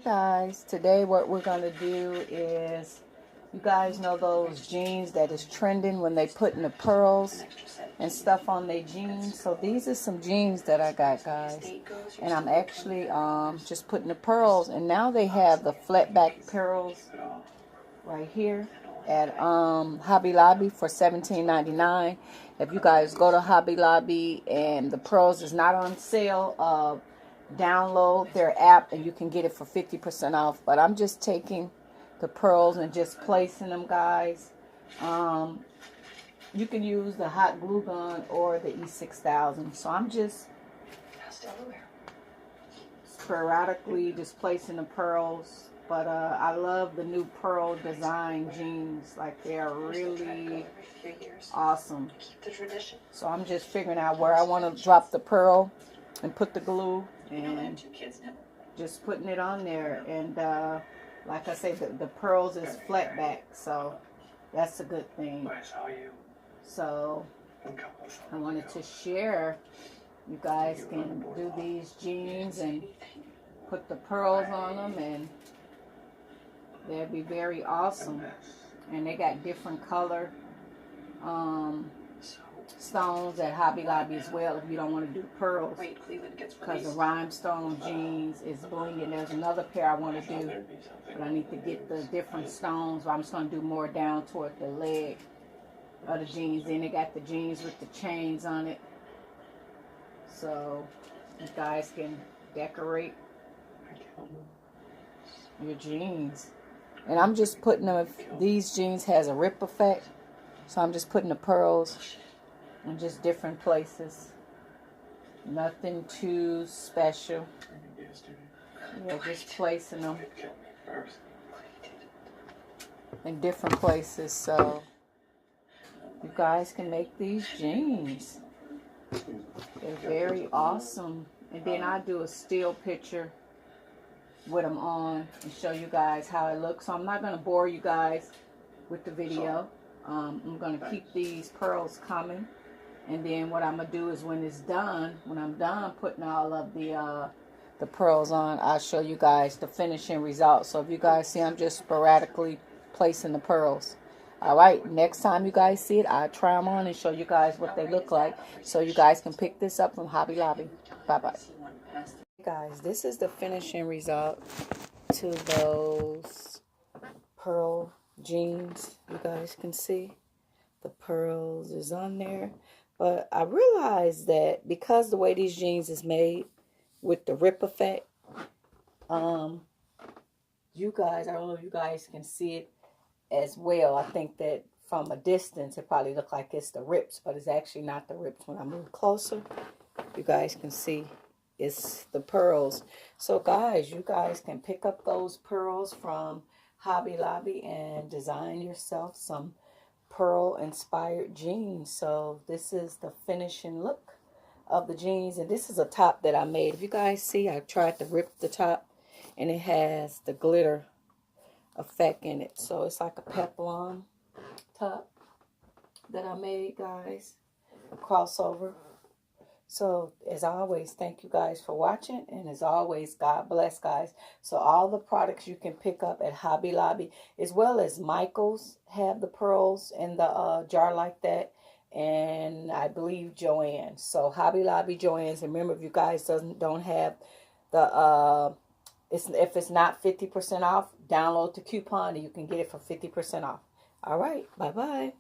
Guys, today what we're going to do is, you guys know those jeans that is trending when they put in the pearls and stuff on their jeans. So these are some jeans that I got, guys, and I'm actually just putting the pearls, and now they have the flat back pearls right here at Hobby Lobby for $17.99. If you guys go to Hobby Lobby and the pearls is not on sale, download their app and you can get it for 50% off. But I'm just taking the pearls and just placing them, guys. You can use the hot glue gun or the E6000. So I'm just sporadically just placing the pearls. But I love the new pearl design jeans. Like, they are really awesome. So I'm just figuring out where I want to drop the pearl and put the glue and just putting it on there. And like I say, the pearls is flat back, so that's a good thing. So I wanted to share. You guys can do these jeans and put the pearls on them, and they'll be very awesome. And they got different color stones at Hobby Lobby as well, if you don't want to do pearls, because the rhinestone jeans is blinging. There's another pair I want to do, but I need to get the different stones. I'm just going to do more down toward the leg of the jeans. Then they got the jeans with the chains on it, so you guys can decorate your jeans. And I'm just putting them, if these jeans has a rip effect, so I'm just putting the pearls in just different places. Nothing too special. Yeah, just placing them in different places, so you guys can make these jeans. They're very awesome. And then I do a still picture with them on and show you guys how it looks. So I'm not going to bore you guys with the video. I'm going to keep these pearls coming, and then what I'm going to do is when I'm done putting all of the pearls on, I'll show you guys the finishing result. So if you guys see, I'm just sporadically placing the pearls. Alright, next time you guys see it, I'll try them on and show you guys what they look like, so you guys can pick this up from Hobby Lobby. Bye bye. Guys, this is the finishing result to those pearl jeans. You guys can see the pearls is on there. But I realized that because the way these jeans is made with the rip effect, you guys, I don't know if you guys can see it as well. I think that from a distance it probably look like it's the rips, but it's actually not the rips. When I move closer, you guys can see it's the pearls. So guys, you guys can pick up those pearls from Hobby Lobby and design yourself some pearl inspired jeans. So this is the finishing look of the jeans, and this is a top that I made. If you guys see, I tried to rip the top and it has the glitter effect in it, so it's like a peplum top that I made, guys, a crossover. So as always, thank you guys for watching, and as always, God bless, guys. So all the products you can pick up at Hobby Lobby, as well as Michael's have the pearls in the jar like that, and I believe Joanne. So Hobby Lobby, Joanne's. And remember, if you guys don't have the if it's not 50% off, download the coupon and you can get it for 50% off. All right, bye bye.